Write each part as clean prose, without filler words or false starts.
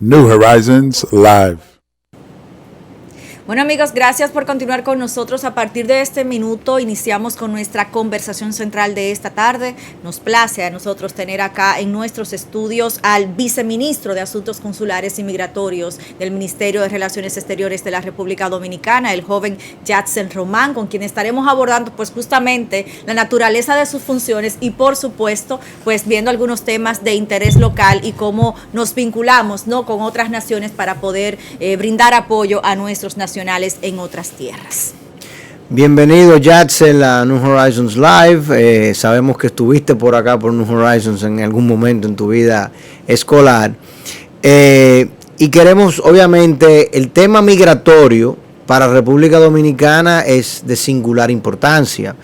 New Horizons Live. Bueno amigos, gracias por continuar con nosotros. A partir de este minuto iniciamos con nuestra conversación central de esta tarde. Nos place a nosotros tener acá en nuestros estudios al viceministro de Asuntos Consulares y Migratorios del Ministerio de Relaciones Exteriores de la República Dominicana, el joven Yatsen Román, con quien estaremos abordando pues justamente la naturaleza de sus funciones y por supuesto pues viendo algunos temas de interés local y cómo nos vinculamos, ¿no?, con otras naciones para poder brindar apoyo a nuestros nacionales en otras tierras. Bienvenido, Yatsen, a New Horizons Live. Sabemos que estuviste por acá por New Horizons en algún momento en tu vida escolar. Y queremos, obviamente, el tema migratorio para República Dominicana es de singular importancia,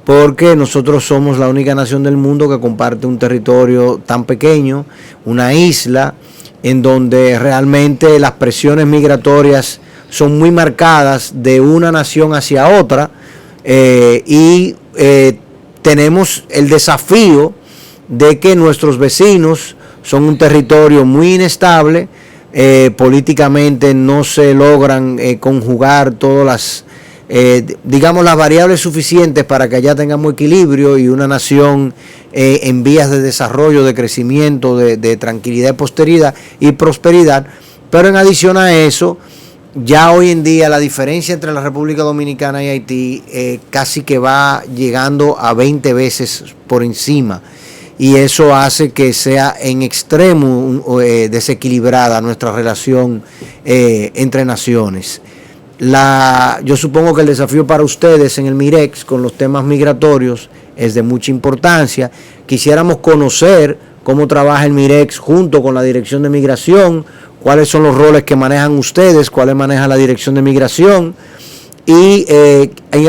porque nosotros somos la única nación del mundo que comparte un territorio tan pequeño, una isla, en donde realmente las presiones migratorias son muy marcadas de una nación hacia otra, y tenemos el desafío de que nuestros vecinos son un territorio muy inestable, políticamente no se logran conjugar todas las, digamos, las variables suficientes para que allá tengamos equilibrio y una nación en vías de desarrollo, de crecimiento, de tranquilidad y prosperidad. Pero en adición a eso, ya hoy en día la diferencia entre la República Dominicana y Haití casi que va llegando a 20 veces por encima, y eso hace que sea en extremo desequilibrada nuestra relación entre naciones. Yo supongo que el desafío para ustedes en el MIREX con los temas migratorios es de mucha importancia. Quisiéramos conocer cómo trabaja el MIREX junto con la Dirección de Migración, cuáles son los roles que manejan ustedes, cuáles maneja la Dirección de Migración y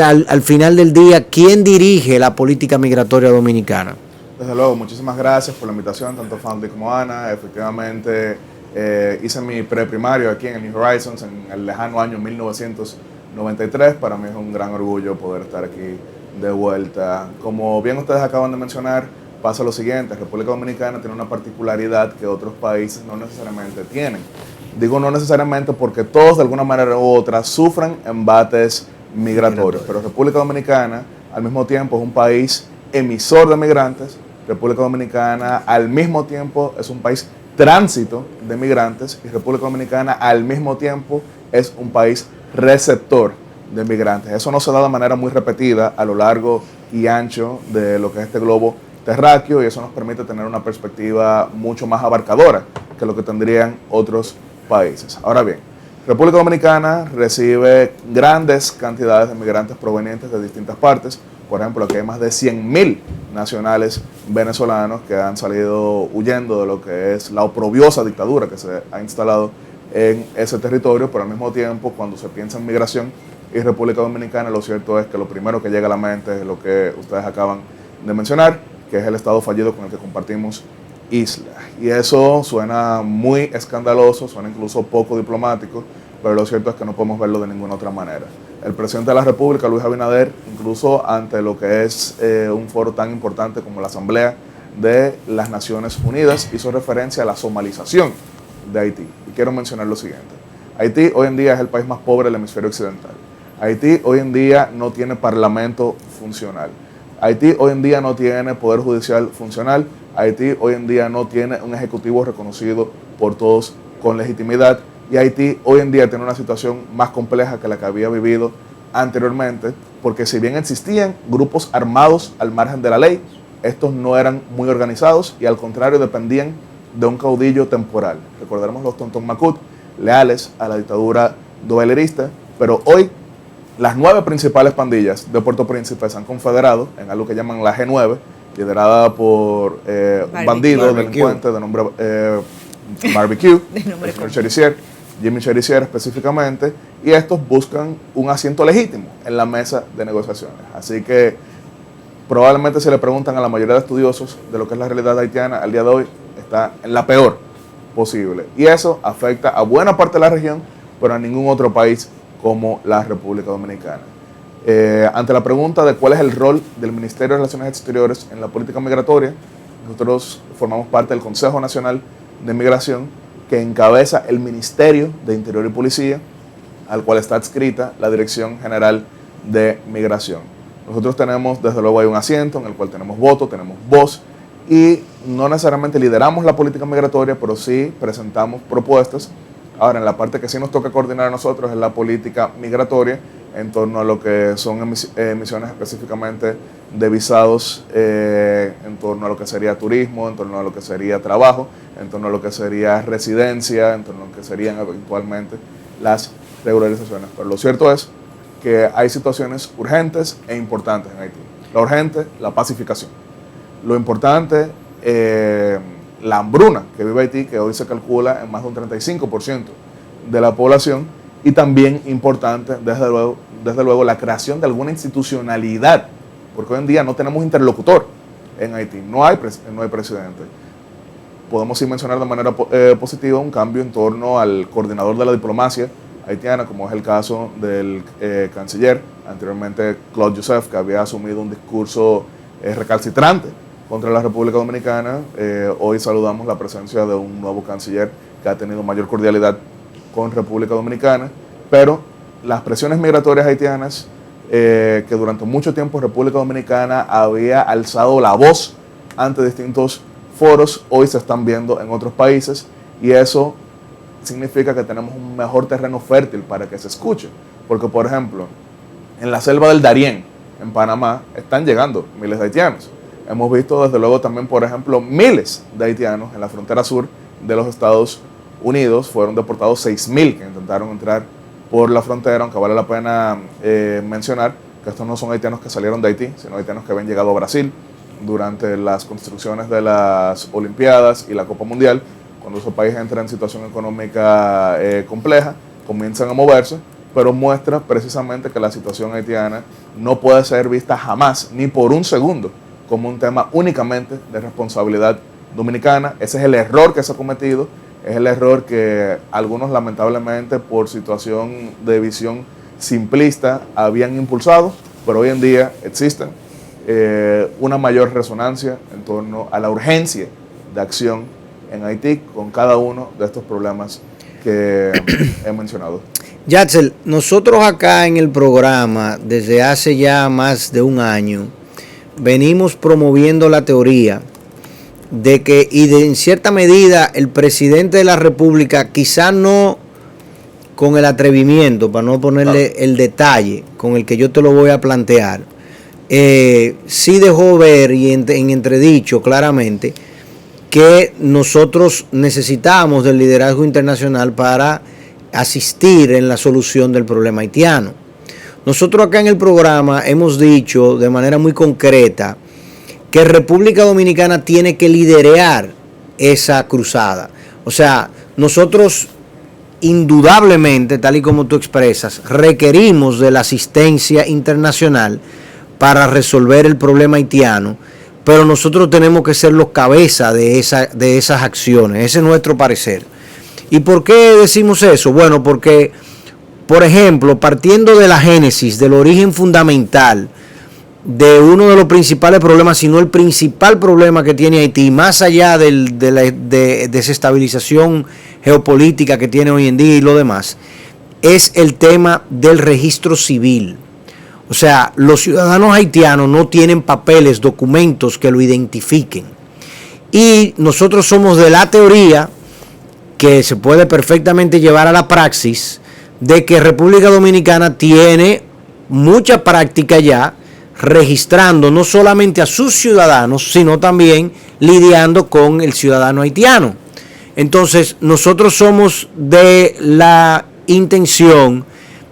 al final del día, ¿quién dirige la política migratoria dominicana? Desde luego, muchísimas gracias por la invitación, tanto Fandy como Ana. Efectivamente, hice mi preprimario aquí en el New Horizons en el lejano año 1993. Para mí es un gran orgullo poder estar aquí de vuelta. Como bien ustedes acaban de mencionar, pasa lo siguiente: República Dominicana tiene una particularidad que otros países no necesariamente tienen. Digo no necesariamente porque todos de alguna manera u otra sufren embates migratorios, pero República Dominicana al mismo tiempo es un país emisor de migrantes. República Dominicana al mismo tiempo es un país tránsito de migrantes, y República Dominicana al mismo tiempo es un país receptor de migrantes. Eso no se da de manera muy repetida a lo largo y ancho de lo que es este globo terráqueo, y eso nos permite tener una perspectiva mucho más abarcadora que lo que tendrían otros países. Ahora bien, República Dominicana recibe grandes cantidades de migrantes provenientes de distintas partes. Por ejemplo, aquí hay más de 100.000 nacionales venezolanos que han salido huyendo de lo que es la oprobiosa dictadura que se ha instalado en ese territorio. Pero al mismo tiempo, cuando se piensa en migración y República Dominicana, lo cierto es que lo primero que llega a la mente es lo que ustedes acaban de mencionar, que es el estado fallido con el que compartimos isla. Y eso suena muy escandaloso, suena incluso poco diplomático, pero lo cierto es que no podemos verlo de ninguna otra manera. El presidente de la República, Luis Abinader, incluso ante lo que es un foro tan importante como la Asamblea de las Naciones Unidas, hizo referencia a la somalización de Haití. Y quiero mencionar lo siguiente: Haití hoy en día es el país más pobre del hemisferio occidental. Haití hoy en día no tiene parlamento funcional. Haití hoy en día no tiene poder judicial funcional. Haití hoy en día no tiene un ejecutivo reconocido por todos con legitimidad. Y Haití hoy en día tiene una situación más compleja que la que había vivido anteriormente, porque si bien existían grupos armados al margen de la ley, estos no eran muy organizados y al contrario dependían de un caudillo temporal. Recordaremos los Tonton Macut, leales a la dictadura dobelerista, pero hoy las 9 principales pandillas de Puerto Príncipe se han confederado en algo que llaman la G9, liderada por un bandido, delincuente de nombre Barbecue, el señor Cherisier, Jimmy Cherisier específicamente, y estos buscan un asiento legítimo en la mesa de negociaciones. Así que probablemente si le preguntan a la mayoría de estudiosos de lo que es la realidad haitiana al día de hoy, está en la peor posible. Y eso afecta a buena parte de la región, pero a ningún otro país como la República Dominicana. Ante la pregunta de cuál es el rol del Ministerio de Relaciones Exteriores en la política migratoria, nosotros formamos parte del Consejo Nacional de Migración que encabeza el Ministerio de Interior y Policía, al cual está adscrita la Dirección General de Migración. Nosotros tenemos, desde luego, hay un asiento en el cual tenemos voto, tenemos voz, y no necesariamente lideramos la política migratoria, pero sí presentamos propuestas. Ahora, en la parte que sí nos toca coordinar a nosotros es la política migratoria en torno a lo que son emisiones específicamente de visados, en torno a lo que sería turismo, en torno a lo que sería trabajo, en torno a lo que sería residencia, en torno a lo que serían eventualmente las regularizaciones. Pero lo cierto es que hay situaciones urgentes e importantes en Haití. La urgente, la pacificación. Lo importante, la hambruna que vive Haití, que hoy se calcula en más de un 35% de la población, y también importante, desde luego, la creación de alguna institucionalidad, porque hoy en día no tenemos interlocutor en Haití, no hay presidente. Podemos sí mencionar de manera positiva un cambio en torno al coordinador de la diplomacia haitiana, como es el caso del canciller, anteriormente Claude Joseph, que había asumido un discurso recalcitrante contra la República Dominicana. Hoy saludamos la presencia de un nuevo canciller que ha tenido mayor cordialidad con República Dominicana, pero las presiones migratorias haitianas, que durante mucho tiempo República Dominicana había alzado la voz ante distintos foros, hoy se están viendo en otros países, y eso significa que tenemos un mejor terreno fértil para que se escuche, porque por ejemplo, en la selva del Darién, en Panamá, están llegando miles de haitianos. Hemos visto desde luego también, por ejemplo, miles de haitianos en la frontera sur de los Estados Unidos. Fueron deportados 6.000 que intentaron entrar por la frontera, aunque vale la pena mencionar que estos no son haitianos que salieron de Haití, sino haitianos que habían llegado a Brasil durante las construcciones de las Olimpiadas y la Copa Mundial. Cuando su país entra en situación económica compleja, comienzan a moverse, pero muestra precisamente que la situación haitiana no puede ser vista jamás, ni por un segundo, como un tema únicamente de responsabilidad dominicana. Ese es el error que se ha cometido, es el error que algunos lamentablemente por situación de visión simplista habían impulsado, pero hoy en día existe una mayor resonancia en torno a la urgencia de acción en Haití con cada uno de estos problemas que he mencionado. Yatzel, nosotros acá en el programa, desde hace ya más de un año, venimos promoviendo la teoría de que, en cierta medida, el presidente de la República, quizá no con el atrevimiento, para no ponerle el detalle con el que yo te lo voy a plantear, sí dejó ver y en entredicho claramente que nosotros necesitamos del liderazgo internacional para asistir en la solución del problema haitiano. Nosotros acá en el programa hemos dicho de manera muy concreta que República Dominicana tiene que liderar esa cruzada. O sea, nosotros indudablemente, tal y como tú expresas, requerimos de la asistencia internacional para resolver el problema haitiano, pero nosotros tenemos que ser los cabezas de esas acciones. Ese es nuestro parecer. ¿Y por qué decimos eso? Bueno, porque, por ejemplo, partiendo de la génesis, del origen fundamental de uno de los principales problemas, si no el principal problema que tiene Haití, más allá de la desestabilización geopolítica que tiene hoy en día y lo demás, es el tema del registro civil. O sea, los ciudadanos haitianos no tienen papeles, documentos que lo identifiquen. Y nosotros somos de la teoría, que se puede perfectamente llevar a la praxis, de que República Dominicana tiene mucha práctica ya registrando no solamente a sus ciudadanos, sino también lidiando con el ciudadano haitiano. Entonces, nosotros somos de la intención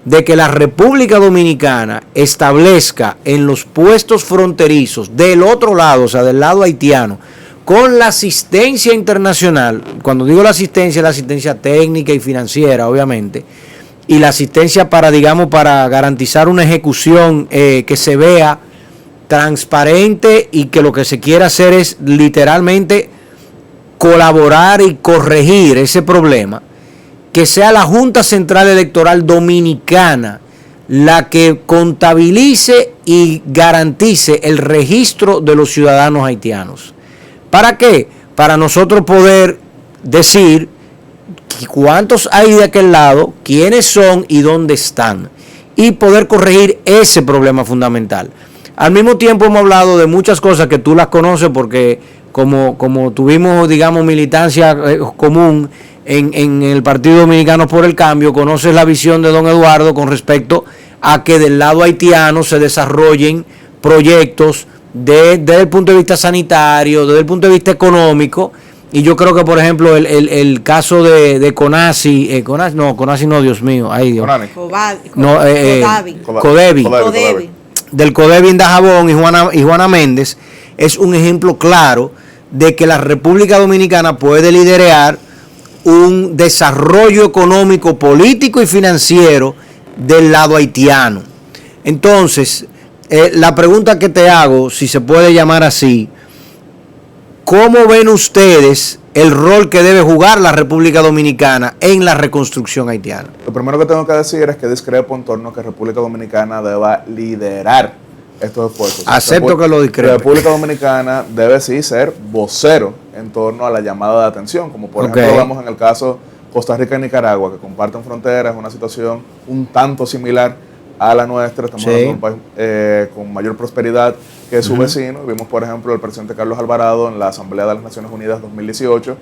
de que la República Dominicana establezca en los puestos fronterizos del otro lado, o sea, del lado haitiano, con la asistencia internacional. Cuando digo la asistencia técnica y financiera, obviamente, y la asistencia para, digamos, para garantizar una ejecución que se vea transparente y que lo que se quiera hacer es literalmente colaborar y corregir ese problema, que sea la Junta Central Electoral Dominicana la que contabilice y garantice el registro de los ciudadanos haitianos. ¿Para qué? Para nosotros poder decir cuántos hay de aquel lado, quiénes son y dónde están, y poder corregir ese problema fundamental. Al mismo tiempo hemos hablado de muchas cosas que tú las conoces porque como tuvimos, digamos, militancia común en el Partido Dominicano por el Cambio, conoces la visión de don Eduardo con respecto a que del lado haitiano se desarrollen proyectos desde el punto de vista sanitario, desde el punto de vista económico. Y yo creo que, por ejemplo, el caso de Conasi, Conasi no, Dios mío, ay Dios. Codevi. Del Codevi en Dajabón y Juana Méndez, es un ejemplo claro de que la República Dominicana puede liderar un desarrollo económico, político y financiero del lado haitiano. Entonces, la pregunta que te hago, si se puede llamar así, ¿cómo ven ustedes el rol que debe jugar la República Dominicana en la reconstrucción haitiana? Lo primero que tengo que decir es que discrepo en torno a que República Dominicana deba liderar estos esfuerzos. Acepto que lo discrepe. República Dominicana debe sí ser vocero en torno a la llamada de atención, como por ejemplo vemos en el caso Costa Rica y Nicaragua, que comparten fronteras, una situación un tanto similar a la nuestra. Estamos hablando de un país con mayor prosperidad que su vecino. Vimos, por ejemplo, el presidente Carlos Alvarado en la Asamblea de las Naciones Unidas 2018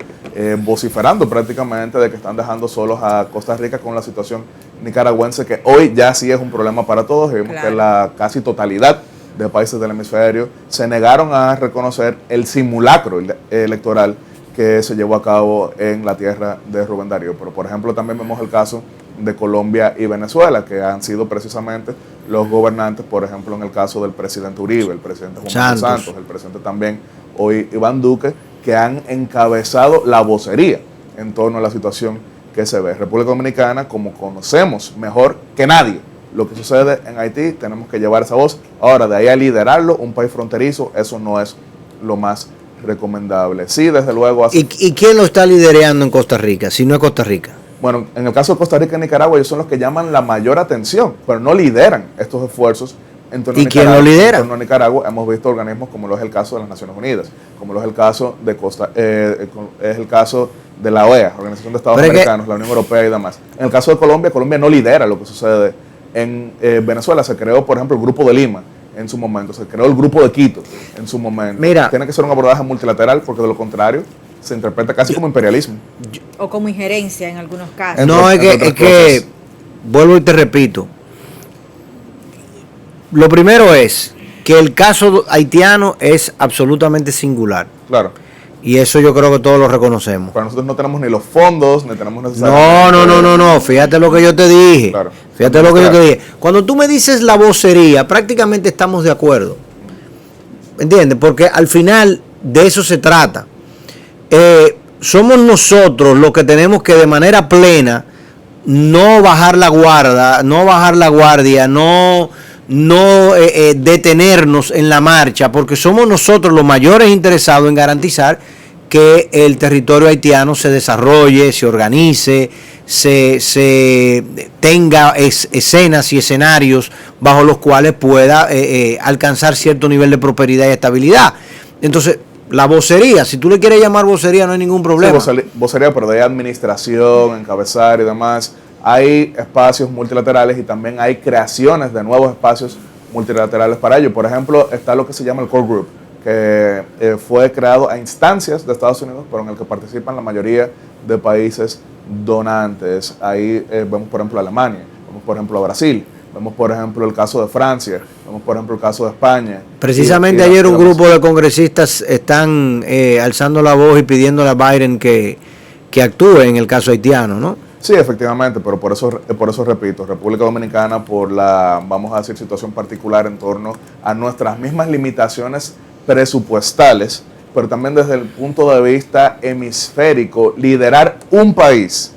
vociferando prácticamente de que están dejando solos a Costa Rica con la situación nicaragüense, que hoy ya sí es un problema para todos. Y vimos que la casi totalidad de países del hemisferio se negaron a reconocer el simulacro electoral que se llevó a cabo en la tierra de Rubén Darío. Pero, por ejemplo, también vemos el caso de Colombia y Venezuela, que han sido precisamente los gobernantes, por ejemplo, en el caso del presidente Uribe, el presidente Juan Manuel Santos, el presidente también hoy Iván Duque, que han encabezado la vocería en torno a la situación que se ve. República Dominicana, como conocemos mejor que nadie lo que sucede en Haití, tenemos que llevar esa voz. Ahora, de ahí a liderarlo, un país fronterizo, eso no es lo más recomendable. Sí, desde luego. ¿Y quién lo está liderando en Costa Rica, si no es Costa Rica? Bueno, en el caso de Costa Rica y Nicaragua, ellos son los que llaman la mayor atención, pero no lideran estos esfuerzos en torno a Nicaragua. ¿Quién lo lidera? En torno a Nicaragua hemos visto organismos como lo es el caso de las Naciones Unidas, como lo es el caso de es el caso de la OEA, Organización de Estados Americanos, la Unión Europea y demás. En el caso de Colombia, Colombia no lidera lo que sucede en Venezuela. Se creó, por ejemplo, el Grupo de Lima en su momento, se creó el Grupo de Quito en su momento. Mira, tiene que ser un abordaje multilateral, porque de lo contrario se interpreta casi como imperialismo. O como injerencia en algunos casos. No, es que vuelvo y te repito. Lo primero es que el caso haitiano es absolutamente singular. Claro. Y eso yo creo que todos lo reconocemos. Pero nosotros no tenemos ni los fondos, ni tenemos necesariamente... No. Fíjate lo que yo te dije. Claro. Fíjate lo que yo te dije. Cuando tú me dices la vocería, prácticamente estamos de acuerdo. ¿Entiendes? Porque al final de eso se trata. Somos nosotros los que tenemos que de manera plena no bajar la guardia, no detenernos en la marcha, porque somos nosotros los mayores interesados en garantizar que el territorio haitiano se desarrolle, se organice, se tenga escenas y escenarios bajo los cuales pueda alcanzar cierto nivel de prosperidad y estabilidad. Entonces, la vocería, si tú le quieres llamar vocería, no hay ningún problema. Sí, vocería, pero de administración, encabezar y demás. Hay espacios multilaterales y también hay creaciones de nuevos espacios multilaterales para ello. Por ejemplo, está lo que se llama el Core Group, que fue creado a instancias de Estados Unidos, pero en el que participan la mayoría de países donantes. Ahí vemos, por ejemplo, a Alemania, vemos, por ejemplo, a Brasil, vemos, por ejemplo, el caso de Francia, vemos, por ejemplo, el caso de España. Precisamente ayer un grupo de congresistas están alzando la voz y pidiéndole a Biden que actúe en el caso haitiano, ¿no? Sí, efectivamente, pero por eso repito, República Dominicana, por la, vamos a decir, situación particular en torno a nuestras mismas limitaciones presupuestales, pero también desde el punto de vista hemisférico, liderar un país,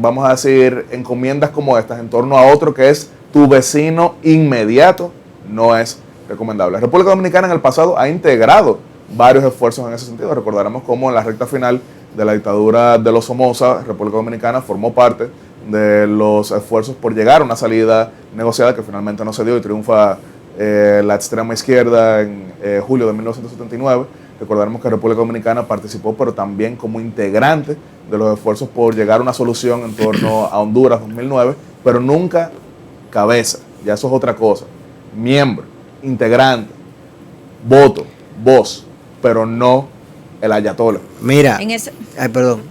vamos a decir, encomiendas como estas en torno a otro que es tu vecino inmediato, no es recomendable. República Dominicana en el pasado ha integrado varios esfuerzos en ese sentido. Recordaremos cómo en la recta final de la dictadura de los Somoza, República Dominicana formó parte de los esfuerzos por llegar a una salida negociada que finalmente no se dio y triunfa la extrema izquierda en julio de 1979. Recordaremos que República Dominicana participó, pero también como integrante de los esfuerzos por llegar a una solución en torno a Honduras 2009, pero nunca cabeza, ya eso es otra cosa. Miembro, integrante, voto, voz, pero no el ayatollah. Mira, En ese, ay, perdón.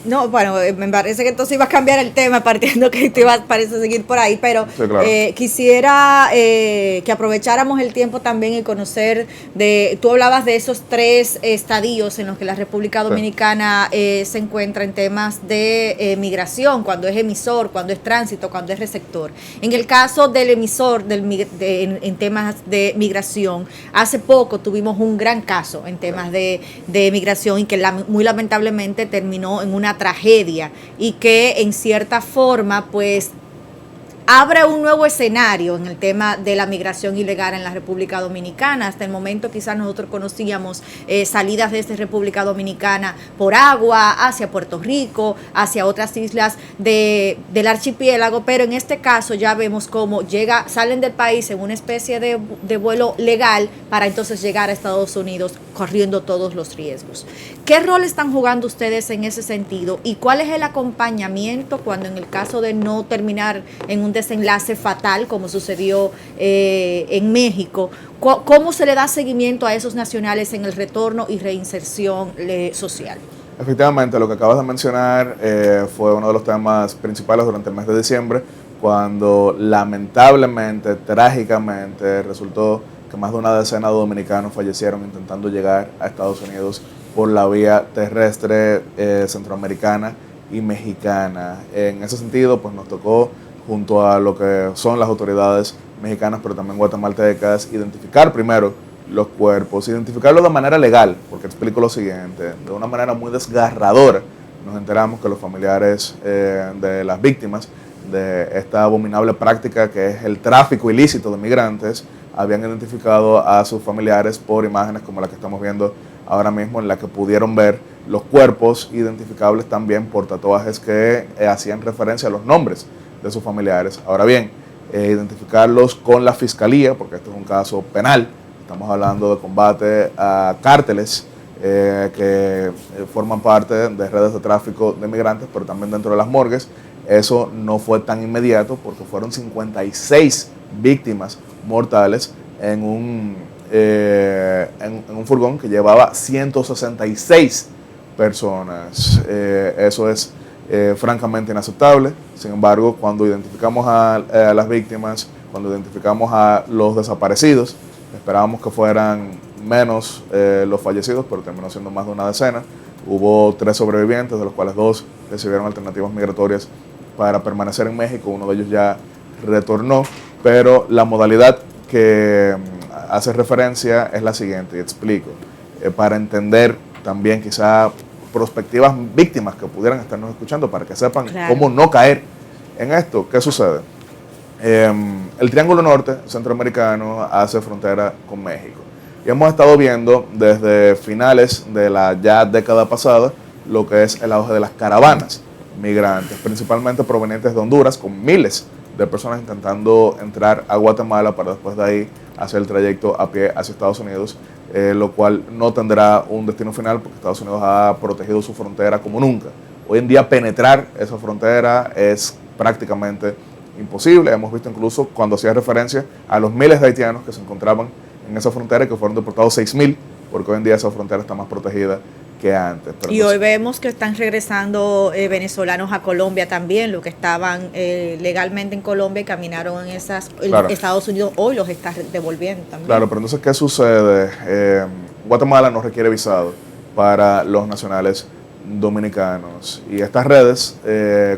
no, bueno, me parece que entonces ibas a cambiar el tema partiendo que te ibas, parece seguir por ahí, pero Sí, claro. quisiera que aprovecháramos el tiempo también y conocer tú hablabas de esos 3 estadios en los que la República Dominicana se encuentra en temas de migración, cuando es emisor, cuando es tránsito, cuando es receptor. En el caso del emisor en temas de migración, hace poco tuvimos un gran caso en temas de migración y que muy lamentablemente terminó en una tragedia y que en cierta forma pues abre un nuevo escenario en el tema de la migración ilegal en la República Dominicana. Hasta el momento quizás nosotros conocíamos salidas desde República Dominicana por agua, hacia Puerto Rico, hacia otras islas del archipiélago, pero en este caso ya vemos cómo salen del país en una especie de vuelo legal para entonces llegar a Estados Unidos corriendo todos los riesgos. ¿Qué rol están jugando ustedes en ese sentido y cuál es el acompañamiento cuando en el caso de no terminar en un desenlace fatal como sucedió en México? ¿Cómo se le da seguimiento a esos nacionales en el retorno y reinserción social? Efectivamente, lo que acabas de mencionar fue uno de los temas principales durante el mes de diciembre, cuando lamentablemente, trágicamente, resultó que más de una decena de dominicanos fallecieron intentando llegar a Estados Unidos por la vía terrestre centroamericana y mexicana. En ese sentido, pues nos tocó, junto a lo que son las autoridades mexicanas, pero también guatemaltecas, identificar primero los cuerpos, identificarlos de manera legal, porque explico lo siguiente: de una manera muy desgarradora nos enteramos que los familiares de las víctimas de esta abominable práctica que es el tráfico ilícito de migrantes habían identificado a sus familiares por imágenes como la que estamos viendo ahora mismo, en la que pudieron ver los cuerpos identificables también por tatuajes que hacían referencia a los nombres de sus familiares. Ahora bien, identificarlos con la fiscalía, porque este es un caso penal, estamos hablando de combate a cárteles que forman parte de redes de tráfico de migrantes, pero también dentro de las morgues. Eso no fue tan inmediato porque fueron 56 víctimas mortales en un furgón que llevaba 166 personas. Eso es francamente inaceptable. Sin embargo, cuando identificamos a las víctimas, cuando identificamos a los desaparecidos, esperábamos que fueran menos los fallecidos, pero terminó siendo más de una decena. Hubo 3 sobrevivientes, de los cuales 2 recibieron alternativas migratorias para permanecer en México. Uno de ellos ya retornó, pero la modalidad que hace referencia es la siguiente, y explico, para entender también quizá prospectivas víctimas que pudieran estarnos escuchando, para que sepan cómo no caer en esto. ¿Qué sucede? El Triángulo Norte centroamericano hace frontera con México y hemos estado viendo desde finales de la ya década pasada lo que es el auge de las caravanas migrantes, principalmente provenientes de Honduras, con miles de personas intentando entrar a Guatemala para después de ahí hacer el trayecto a pie hacia Estados Unidos, lo cual no tendrá un destino final porque Estados Unidos ha protegido su frontera como nunca. Hoy en día penetrar esa frontera es prácticamente imposible. Hemos visto incluso cuando hacía referencia a los miles de haitianos que se encontraban en esa frontera y que fueron deportados 6.000, porque hoy en día esa frontera está más protegida que antes. Pero y hoy vemos que están regresando venezolanos a Colombia también, los que estaban legalmente en Colombia y caminaron en claro. Estados Unidos, hoy los está devolviendo también. Claro, pero entonces, ¿qué sucede? Guatemala no requiere visado para los nacionales dominicanos y estas redes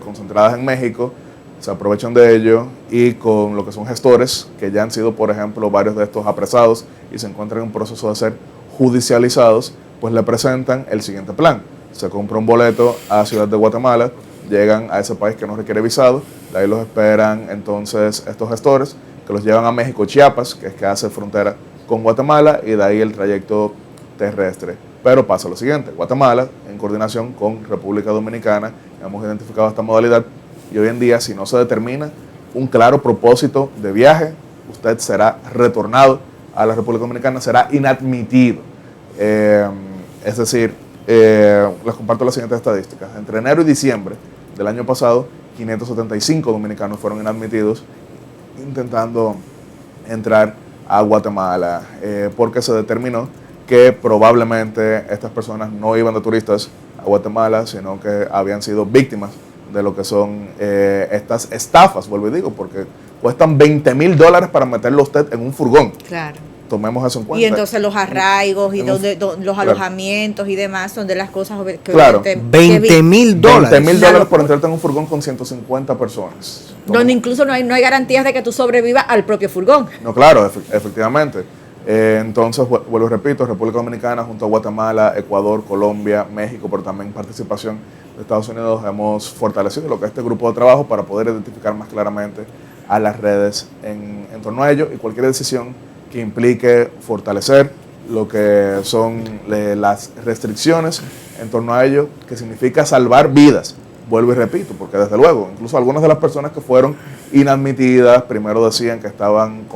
concentradas en México se aprovechan de ello, y con lo que son gestores, que ya han sido, por ejemplo, varios de estos apresados y se encuentran en un proceso de ser judicializados, pues le presentan el siguiente plan. Se compra un boleto a Ciudad de Guatemala, llegan a ese país que no requiere visado, de ahí los esperan entonces estos gestores, que los llevan a México, Chiapas, que es que hace frontera con Guatemala, y de ahí el trayecto terrestre. Pero pasa lo siguiente: Guatemala, en coordinación con República Dominicana, hemos identificado esta modalidad, y hoy en día, si no se determina un claro propósito de viaje, usted será retornado a la República Dominicana, será inadmitido. Es decir, les comparto las siguientes estadísticas. Entre enero y diciembre del año pasado, 575 dominicanos fueron inadmitidos intentando entrar a Guatemala, porque se determinó que probablemente estas personas no iban de turistas a Guatemala, sino que habían sido víctimas de lo que son estas estafas, vuelvo y digo, porque cuestan $20,000 para meterlo usted en un furgón. Claro. Tomemos eso en cuenta. Y entonces los arraigos y los claro. alojamientos y demás son de las cosas que Claro. $20,000. $20,000 por entrarte en un furgón con 150 personas. Donde incluso no hay garantías de que tú sobrevivas al propio furgón. No, claro, efectivamente. Entonces, vuelvo y repito, República Dominicana junto a Guatemala, Ecuador, Colombia, México, pero también participación de Estados Unidos, hemos fortalecido lo que es este grupo de trabajo para poder identificar más claramente a las redes en torno a ello, y cualquier decisión que implique fortalecer lo que son las restricciones en torno a ello, que significa salvar vidas. Vuelvo y repito, porque desde luego, incluso algunas de las personas que fueron inadmitidas, primero decían que estaban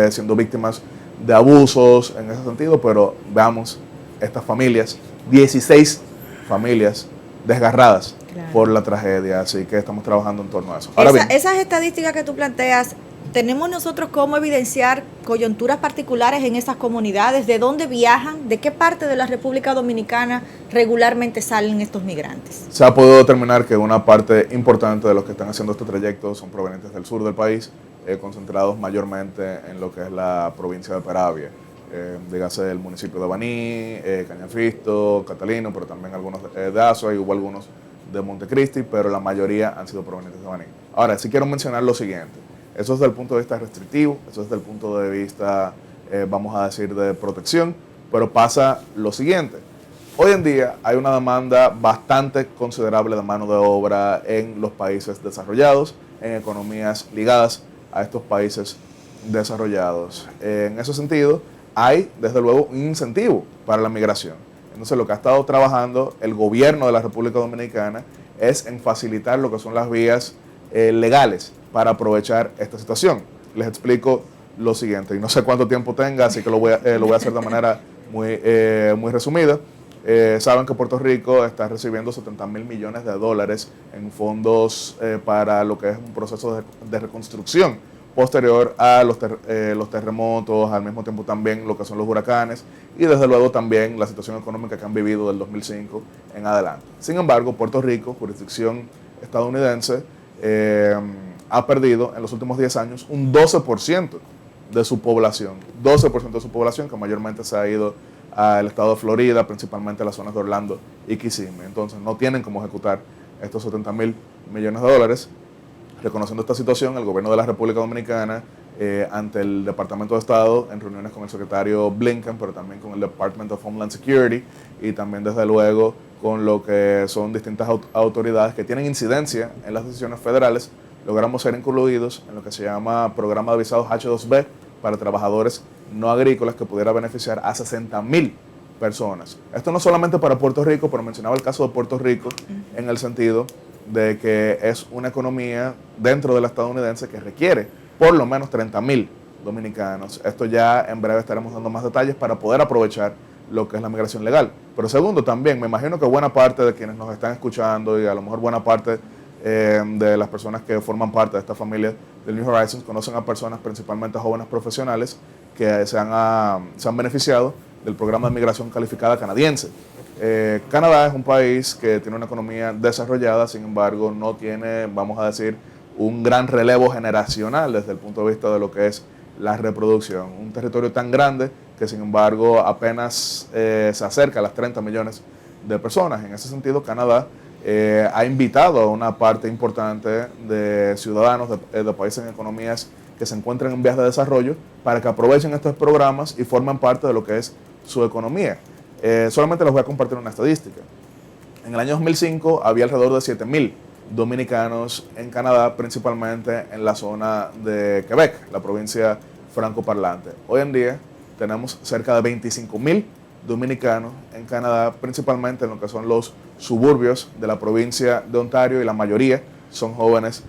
siendo víctimas de abusos en ese sentido, pero veamos estas familias, 16 familias desgarradas por la tragedia, así que estamos trabajando en torno a eso. Ahora bien, Esas estadísticas que tú planteas, ¿tenemos nosotros cómo evidenciar coyunturas particulares en esas comunidades? ¿De dónde viajan? ¿De qué parte de la República Dominicana regularmente salen estos migrantes? se ha podido determinar que una parte importante de los que están haciendo este trayecto son provenientes del sur del país, concentrados mayormente en lo que es la provincia de Peravia, dígase el municipio de Baní, Cañafisto, Catalino, pero también algunos de Azua y hubo algunos de Montecristi, pero la mayoría han sido provenientes de Baní. Ahora, sí quiero mencionar lo siguiente. Eso es desde el punto de vista restrictivo, eso es desde el punto de vista, vamos a decir, de protección, pero pasa lo siguiente. Hoy en día hay una demanda bastante considerable de mano de obra en los países desarrollados, en economías ligadas a estos países desarrollados. En ese sentido, hay desde luego un incentivo para la migración. Entonces, lo que ha estado trabajando el gobierno de la República Dominicana es en facilitar lo que son las vías legales para aprovechar esta situación. Les explico lo siguiente, y no sé cuánto tiempo tenga, así que lo voy a hacer de manera muy resumida. Saben que Puerto Rico está recibiendo $70,000 millones en fondos para lo que es un proceso de reconstrucción posterior a los terremotos, al mismo tiempo también lo que son los huracanes y desde luego también la situación económica que han vivido del 2005 en adelante. Sin embargo, Puerto Rico, jurisdicción estadounidense, ha perdido en los últimos 10 años un 12% de su población, 12% de su población, que mayormente se ha ido al estado de Florida, principalmente a las zonas de Orlando y Kissimmee. Entonces no tienen cómo ejecutar estos $70,000 millones. Reconociendo esta situación, el gobierno de la República Dominicana, ante el Departamento de Estado, en reuniones con el secretario Blinken, pero también con el Department of Homeland Security y también desde luego con lo que son distintas autoridades que tienen incidencia en las decisiones federales, logramos ser incluidos en lo que se llama Programa de Visados H2B para trabajadores no agrícolas, que pudiera beneficiar a 60,000 personas. Esto no solamente para Puerto Rico, pero mencionaba el caso de Puerto Rico en el sentido de que es una economía dentro de la estadounidense que requiere por lo menos 30,000 dominicanos. Esto ya en breve estaremos dando más detalles para poder aprovechar lo que es la migración legal. Pero segundo, también me imagino que buena parte de quienes nos están escuchando y a lo mejor buena parte de las personas que forman parte de esta familia del New Horizons conocen a personas, principalmente jóvenes profesionales, que se han beneficiado del programa de migración calificada canadiense. Canadá es un país que tiene una economía desarrollada, sin embargo no tiene, vamos a decir, un gran relevo generacional desde el punto de vista de lo que es la reproducción. Un territorio tan grande que sin embargo apenas se acerca a las 30 millones de personas. En ese sentido, Canadá ha invitado a una parte importante de ciudadanos de países en economías que se encuentran en vías de desarrollo para que aprovechen estos programas y formen parte de lo que es su economía. Solamente les voy a compartir una estadística. En el año 2005 había alrededor de 7,000 dominicanos en Canadá, principalmente en la zona de Quebec, la provincia francoparlante. Hoy en día tenemos cerca de 25,000 dominicanos en Canadá, principalmente en lo que son los suburbios de la provincia de Ontario, y la mayoría son jóvenes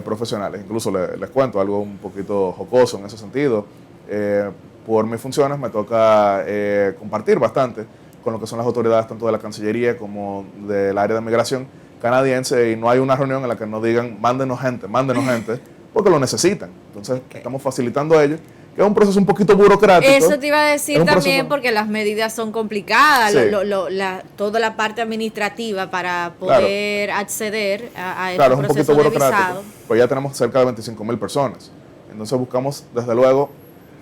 profesionales. Incluso les cuento algo un poquito jocoso en ese sentido. Por mis funciones me toca compartir bastante con lo que son las autoridades tanto de la Cancillería como del área de migración canadiense, y no hay una reunión en la que nos digan mándenos gente, porque lo necesitan. Entonces estamos facilitando a ellos, que es un proceso un poquito burocrático. Eso te iba a decir también, porque las medidas son complicadas, Sí. toda la parte administrativa para poder acceder a este Claro, es un proceso poquito de visado. burocrático, pues ya tenemos cerca de 25,000 personas. Entonces buscamos, desde luego,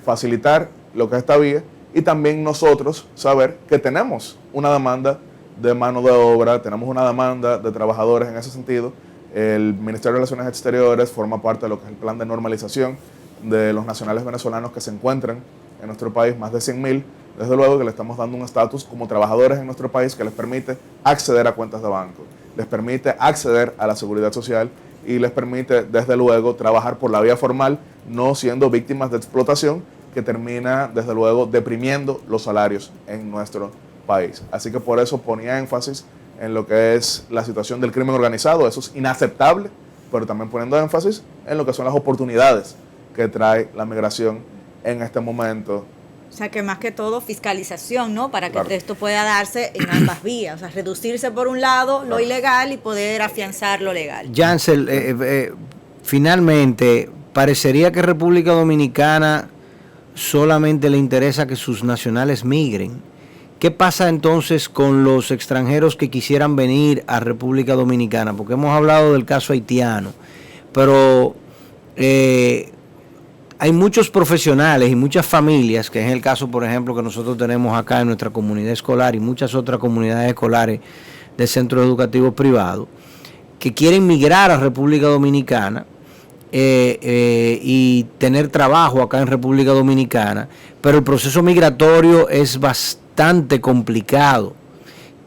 facilitar lo que es esta vía, y también nosotros saber que tenemos una demanda de mano de obra, tenemos una demanda de trabajadores en ese sentido. El Ministerio de Relaciones Exteriores forma parte de lo que es el plan de normalización de los nacionales venezolanos que se encuentran en nuestro país, más de 100,000. Desde luego que le estamos dando un estatus como trabajadores en nuestro país que les permite acceder a cuentas de banco, les permite acceder a la seguridad social y les permite, desde luego, trabajar por la vía formal, no siendo víctimas de explotación que termina, desde luego, deprimiendo los salarios en nuestro país. Así que por eso ponía énfasis en lo que es la situación del crimen organizado. Eso es inaceptable, pero también poniendo énfasis en lo que son las oportunidades que trae la migración en este momento. O sea, que más que todo fiscalización, ¿no? Para que Claro. esto pueda darse en ambas vías. O sea, reducirse por un lado lo ilegal y poder afianzar lo legal. Yancel, finalmente, parecería que República Dominicana solamente le interesa que sus nacionales migren. ¿Qué pasa entonces con los extranjeros que quisieran venir a República Dominicana? Porque hemos hablado del caso haitiano, pero hay muchos profesionales y muchas familias, que es el caso, por ejemplo, que nosotros tenemos acá en nuestra comunidad escolar y muchas otras comunidades escolares de centros educativos privados, que quieren migrar a República Dominicana y tener trabajo acá en República Dominicana, pero el proceso migratorio es bastante complicado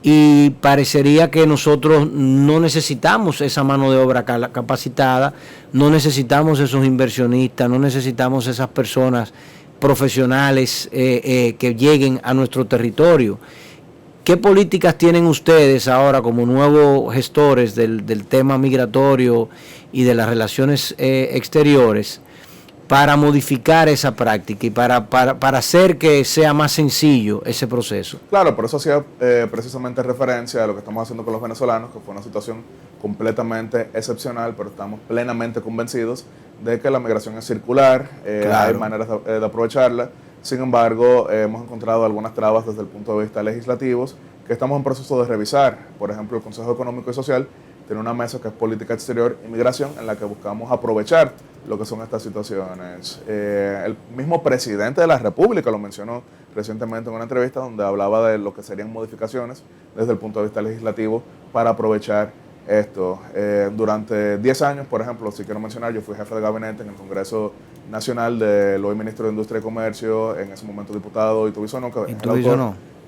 y parecería que nosotros no necesitamos esa mano de obra capacitada, no necesitamos esos inversionistas, no necesitamos esas personas profesionales que lleguen a nuestro territorio. ¿Qué políticas tienen ustedes ahora como nuevos gestores del tema migratorio y de las relaciones exteriores para modificar esa práctica y para hacer que sea más sencillo ese proceso? Claro, por eso hacía precisamente referencia a lo que estamos haciendo con los venezolanos, que fue una situación completamente excepcional, pero estamos plenamente convencidos de que la migración es circular, Claro. hay maneras de aprovecharla. Sin embargo, hemos encontrado algunas trabas desde el punto de vista legislativo que estamos en proceso de revisar. Por ejemplo, el Consejo Económico y Social tiene una mesa que es Política Exterior y Migración, en la que buscamos aprovechar lo que son estas situaciones. El mismo presidente de la República lo mencionó recientemente en una entrevista donde hablaba de lo que serían modificaciones desde el punto de vista legislativo para aprovechar esto. Durante 10 años, por ejemplo, si quiero mencionar, yo fui jefe de gabinete en el Congreso Nacional del hoy ministro de Industria y Comercio, en ese momento diputado Ito Bisonó, que es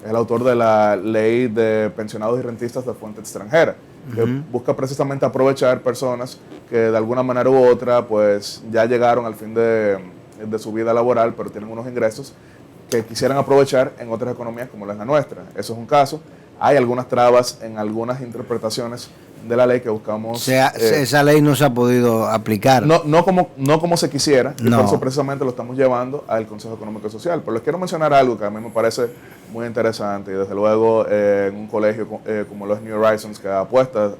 el autor de la ley de pensionados y rentistas de fuente extranjera, que busca precisamente aprovechar personas que de alguna manera u otra pues ya llegaron al fin de su vida laboral, pero tienen unos ingresos que quisieran aprovechar en otras economías como la nuestra. Eso es un caso. Hay algunas trabas en algunas interpretaciones de la ley que buscamos. O sea, esa ley no se ha podido aplicar. No como se quisiera, y No. por eso precisamente lo estamos llevando al Consejo Económico y Social. Pero les quiero mencionar algo que a mí me parece muy interesante, y desde luego en un colegio como los New Horizons, que apuesta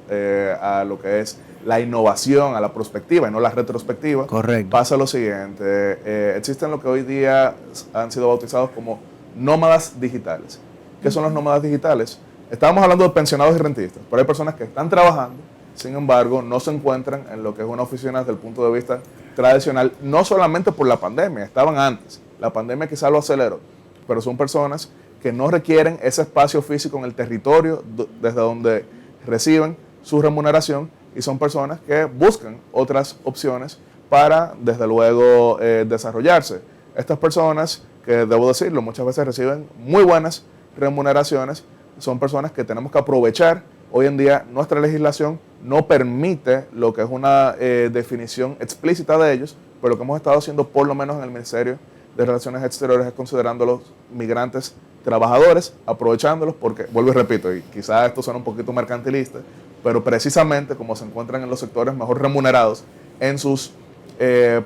a lo que es la innovación, a la prospectiva y no la retrospectiva. Correcto. Pasa lo siguiente, existen lo que hoy día han sido bautizados como nómadas digitales. ¿Qué son los nómadas digitales? Estábamos hablando de pensionados y rentistas, pero hay personas que están trabajando, sin embargo, no se encuentran en lo que es una oficina desde el punto de vista tradicional, no solamente por la pandemia, estaban antes. La pandemia quizá lo aceleró, pero son personas que no requieren ese espacio físico en el territorio desde donde reciben su remuneración, y son personas que buscan otras opciones para, desde luego, desarrollarse. Estas personas, que debo decirlo, muchas veces reciben muy buenas remuneraciones, son personas que tenemos que aprovechar. Hoy en día nuestra legislación no permite lo que es una definición explícita de ellos, pero lo que hemos estado haciendo, por lo menos en el Ministerio de Relaciones Exteriores, es considerándolos migrantes trabajadores, aprovechándolos, porque, vuelvo y repito, y quizás esto suena un poquito mercantilista, pero precisamente como se encuentran en los sectores mejor remunerados en sus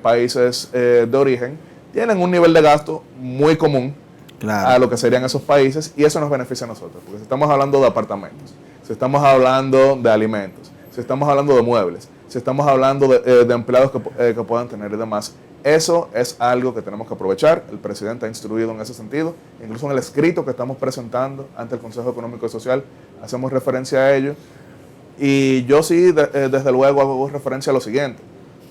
países de origen, tienen un nivel de gasto muy común. Claro. a lo que serían esos países, y eso nos beneficia a nosotros, porque si estamos hablando de apartamentos, si estamos hablando de alimentos, si estamos hablando de muebles, si estamos hablando de empleados que puedan tener y demás, eso es algo que tenemos que aprovechar. El presidente ha instruido en ese sentido, incluso en el escrito que estamos presentando ante el Consejo Económico y Social hacemos referencia a ello, y yo sí, desde luego hago referencia a lo siguiente,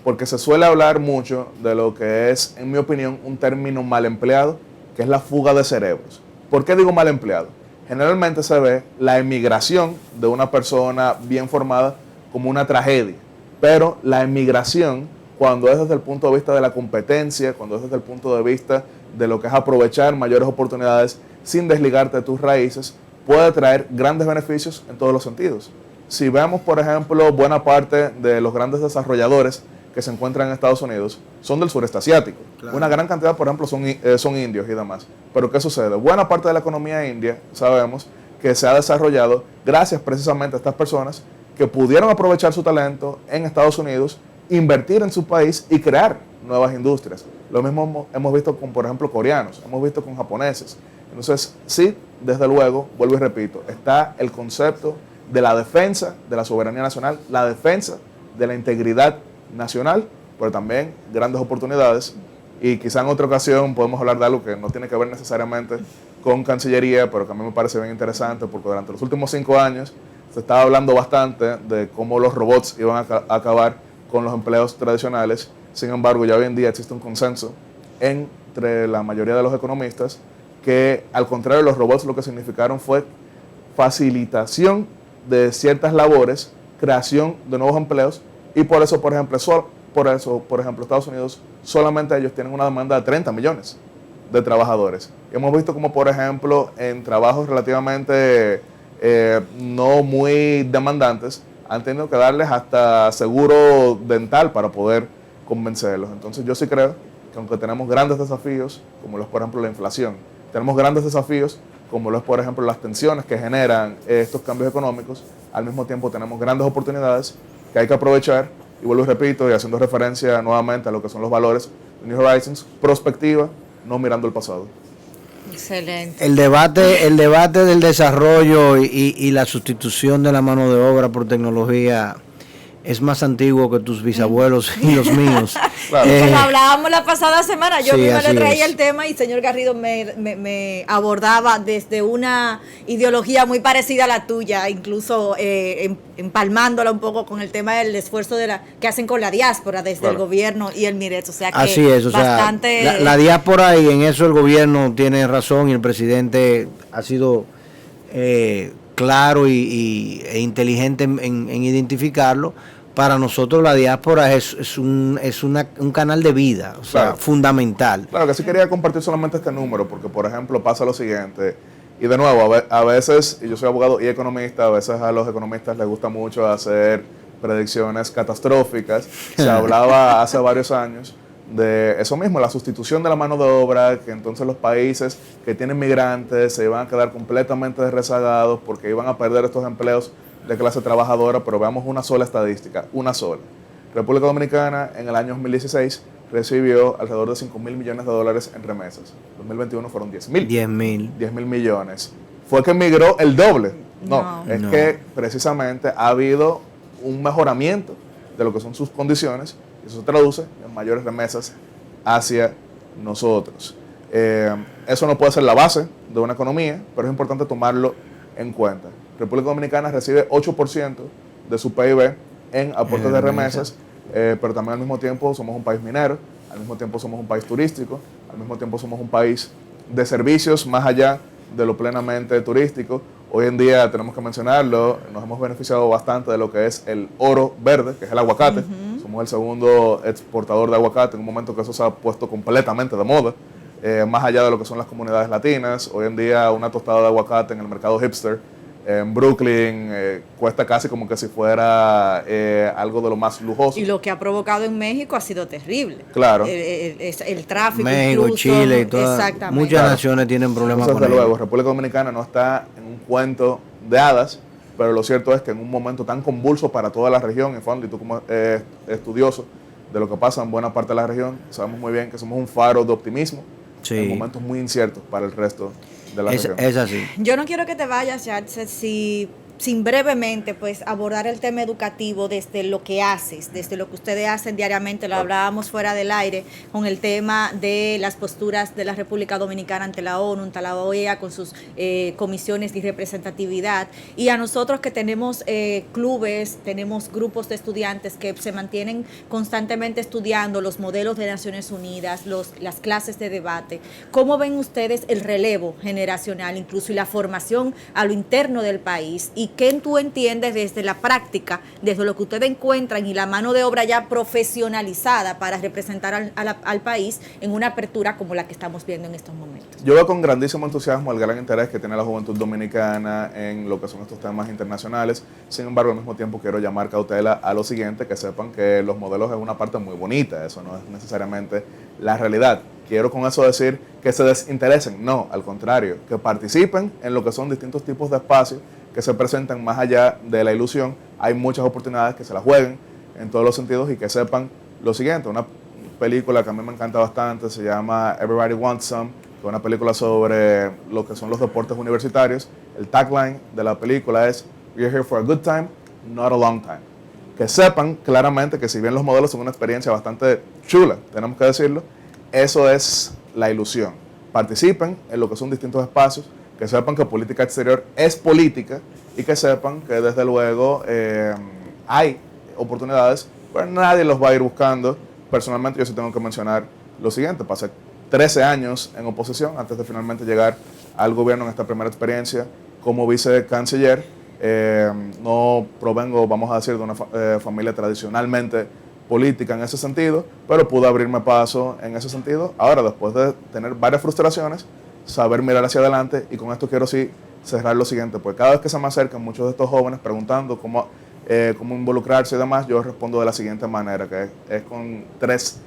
porque se suele hablar mucho de lo que es, en mi opinión, un término mal empleado, que es la fuga de cerebros. ¿Por qué digo mal empleado? Generalmente se ve la emigración de una persona bien formada como una tragedia, pero la emigración, cuando es desde el punto de vista de la competencia, cuando es desde el punto de vista de lo que es aprovechar mayores oportunidades sin desligarte de tus raíces, puede traer grandes beneficios en todos los sentidos. Si vemos, por ejemplo, buena parte de los grandes desarrolladores que se encuentran en Estados Unidos son del sureste asiático. Claro. Una gran cantidad, por ejemplo, son indios y demás. Pero ¿qué sucede? Buena parte de la economía india, sabemos, que se ha desarrollado gracias precisamente a estas personas que pudieron aprovechar su talento en Estados Unidos, invertir en su país y crear nuevas industrias. Lo mismo hemos visto con, por ejemplo, coreanos, hemos visto con japoneses. Entonces, sí, desde luego, vuelvo y repito, está el concepto de la defensa de la soberanía nacional, la defensa de la integridad nacional, pero también grandes oportunidades, y quizá en otra ocasión podemos hablar de algo que no tiene que ver necesariamente con Cancillería, pero que a mí me parece bien interesante, porque durante los últimos 5 años se estaba hablando bastante de cómo los robots iban a acabar con los empleos tradicionales. Sin embargo, ya hoy en día existe un consenso entre la mayoría de los economistas que, al contrario, los robots lo que significaron fue facilitación de ciertas labores, creación de nuevos empleos, y por eso, por ejemplo, Estados Unidos, solamente ellos tienen una demanda de 30 millones de trabajadores. Y hemos visto como, por ejemplo, en trabajos relativamente no muy demandantes, han tenido que darles hasta seguro dental para poder convencerlos. Entonces yo sí creo que aunque tenemos grandes desafíos, como lo es, por ejemplo, la inflación, tenemos grandes desafíos, como lo es, por ejemplo, las tensiones que generan estos cambios económicos, al mismo tiempo tenemos grandes oportunidades que hay que aprovechar, y vuelvo y repito, y haciendo referencia nuevamente a lo que son los valores de New Horizons, prospectiva, no mirando el pasado. Excelente. El debate del desarrollo y la sustitución de la mano de obra por tecnología es más antiguo que tus bisabuelos y los míos. Claro. Como hablábamos la pasada semana, yo sí, misma le traía es el tema y señor Garrido me abordaba desde una ideología muy parecida a la tuya, incluso empalmándola un poco con el tema del esfuerzo que hacen con la diáspora desde claro. el gobierno y el MIRET. O sea que así es, o bastante... sea, la diáspora, y en eso el gobierno tiene razón, y el presidente ha sido claro e inteligente en identificarlo. Para nosotros la diáspora es un canal de vida, o sea, claro. Fundamental. Claro, que sí quería compartir solamente este número, porque, por ejemplo, pasa lo siguiente, y de nuevo, a veces, y yo soy abogado y economista, a veces a los economistas les gusta mucho hacer predicciones catastróficas. Se hablaba hace varios años de eso mismo, la sustitución de la mano de obra, que entonces los países que tienen migrantes se iban a quedar completamente rezagados porque iban a perder estos empleos de clase trabajadora. Pero veamos una sola estadística, una sola. República Dominicana en el año 2016 recibió alrededor de 5.000 millones de dólares en remesas. 2021 fueron 10.000. 10.000 millones. ¿Fue que emigró el doble? No, es que precisamente ha habido un mejoramiento de lo que son sus condiciones, y eso se traduce en mayores remesas hacia nosotros. Eso no puede ser la base de una economía, pero es importante tomarlo en cuenta. República Dominicana recibe 8% de su PIB en aportes de remesas, pero también al mismo tiempo somos un país minero, al mismo tiempo somos un país turístico, al mismo tiempo somos un país de servicios más allá de lo plenamente turístico. Hoy en día, tenemos que mencionarlo, nos hemos beneficiado bastante de lo que es el oro verde, que es el aguacate. Uh-huh. Somos el segundo exportador de aguacate en un momento que eso se ha puesto completamente de moda, más allá de lo que son las comunidades latinas. Hoy en día una tostada de aguacate en el mercado hipster en Brooklyn cuesta casi como que si fuera algo de lo más lujoso. Y lo que ha provocado en México ha sido terrible. Claro. El tráfico, México, incluso, Chile y todas. Exactamente. Muchas naciones tienen problemas con eso. Desde ello. luego, República Dominicana no está en un cuento de hadas, pero lo cierto es que en un momento tan convulso para toda la región, y tú como estudioso de lo que pasa en buena parte de la región, sabemos muy bien que somos un faro de optimismo Sí. en momentos muy inciertos para el resto de la región. Es así. Yo no quiero que te vayas, Yatzel, sin brevemente pues abordar el tema educativo desde lo que haces, desde lo que ustedes hacen diariamente. Lo hablábamos fuera del aire con el tema de las posturas de la República Dominicana ante la ONU, ante la OEA, con sus comisiones de representatividad, y a nosotros que tenemos clubes, tenemos grupos de estudiantes que se mantienen constantemente estudiando los modelos de Naciones Unidas, las clases de debate. ¿Cómo ven ustedes el relevo generacional, incluso y la formación a lo interno del país? ¿Y qué tú entiendes desde la práctica, desde lo que ustedes encuentran y la mano de obra ya profesionalizada para representar al país en una apertura como la que estamos viendo en estos momentos? Yo veo con grandísimo entusiasmo el gran interés que tiene la juventud dominicana en lo que son estos temas internacionales. Sin embargo, al mismo tiempo quiero llamar cautela a lo siguiente, que sepan que los modelos es una parte muy bonita, eso no es necesariamente la realidad. Quiero con eso decir que se desinteresen, no, al contrario, que participen en lo que son distintos tipos de espacios que se presentan más allá de la ilusión. Hay muchas oportunidades, que se la jueguen en todos los sentidos y que sepan lo siguiente. Una película que a mí me encanta bastante se llama Everybody Wants Some, que es una película sobre lo que son los deportes universitarios. El tagline de la película es "We're here for a good time, not a long time". Que sepan claramente que si bien los modelos son una experiencia bastante chula, tenemos que decirlo, eso es la ilusión. Participen en lo que son distintos espacios, que sepan que política exterior es política y que sepan que desde luego hay oportunidades, pero nadie los va a ir buscando. Personalmente yo sí tengo que mencionar lo siguiente: pasé 13 años en oposición antes de finalmente llegar al gobierno en esta primera experiencia como vicecanciller. No provengo, vamos a decir, de una familia tradicionalmente política en ese sentido, pero pude abrirme paso en ese sentido. Ahora, después de tener varias frustraciones, saber mirar hacia adelante, y con esto quiero sí cerrar lo siguiente, pues cada vez que se me acercan muchos de estos jóvenes preguntando cómo involucrarse y demás, yo respondo de la siguiente manera, que es con 3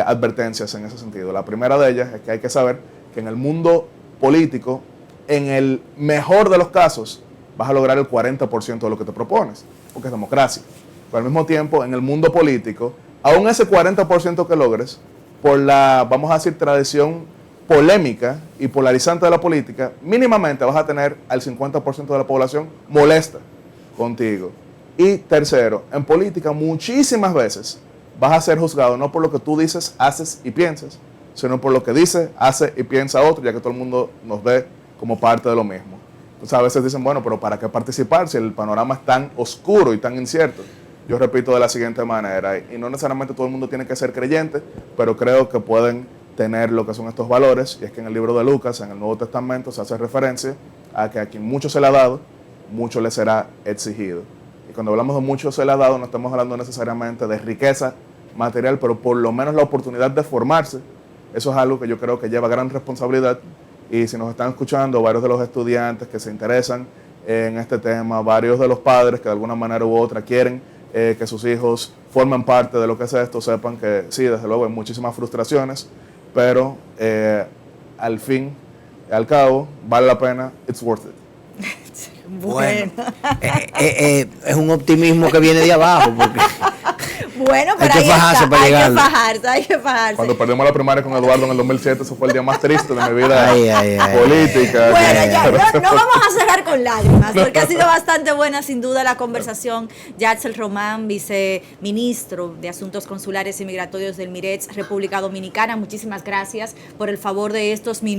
advertencias en ese sentido. La primera de ellas es que hay que saber que en el mundo político, en el mejor de los casos, vas a lograr el 40% de lo que te propones, porque es democracia. Pero al mismo tiempo, en el mundo político, aún ese 40% que logres, por la, vamos a decir, tradición polémica y polarizante de la política, mínimamente vas a tener al 50% de la población molesta contigo. Y tercero, en política muchísimas veces vas a ser juzgado no por lo que tú dices, haces y piensas, sino por lo que dice, hace y piensa otro, ya que todo el mundo nos ve como parte de lo mismo. Entonces a veces dicen, bueno, pero ¿para qué participar si el panorama es tan oscuro y tan incierto? Yo repito de la siguiente manera, y no necesariamente todo el mundo tiene que ser creyente, pero creo que pueden tener lo que son estos valores, y es que en el libro de Lucas, en el Nuevo Testamento, se hace referencia a que a quien mucho se le ha dado, mucho le será exigido. Y cuando hablamos de mucho se le ha dado, no estamos hablando necesariamente de riqueza material, pero por lo menos la oportunidad de formarse. Eso es algo que yo creo que lleva gran responsabilidad, y si nos están escuchando varios de los estudiantes que se interesan en este tema, varios de los padres que de alguna manera u otra quieren que sus hijos formen parte de lo que es esto, sepan que sí, desde luego hay muchísimas frustraciones, pero al fin y al cabo vale la pena, it's worth it. Bueno, Es un optimismo que viene de abajo, porque bueno, pero hay que fajarse para llegarlo. Hay que fajarse. Cuando perdimos la primaria con Eduardo en el 2007, eso fue el día más triste de mi vida Ay. política. Bueno, ya, no vamos a cerrar con lágrimas, porque ha sido bastante buena, sin duda, la conversación. Yatzel Román, viceministro de Asuntos Consulares y Migratorios del MIRETS, República Dominicana, muchísimas gracias por el favor de estos minutos.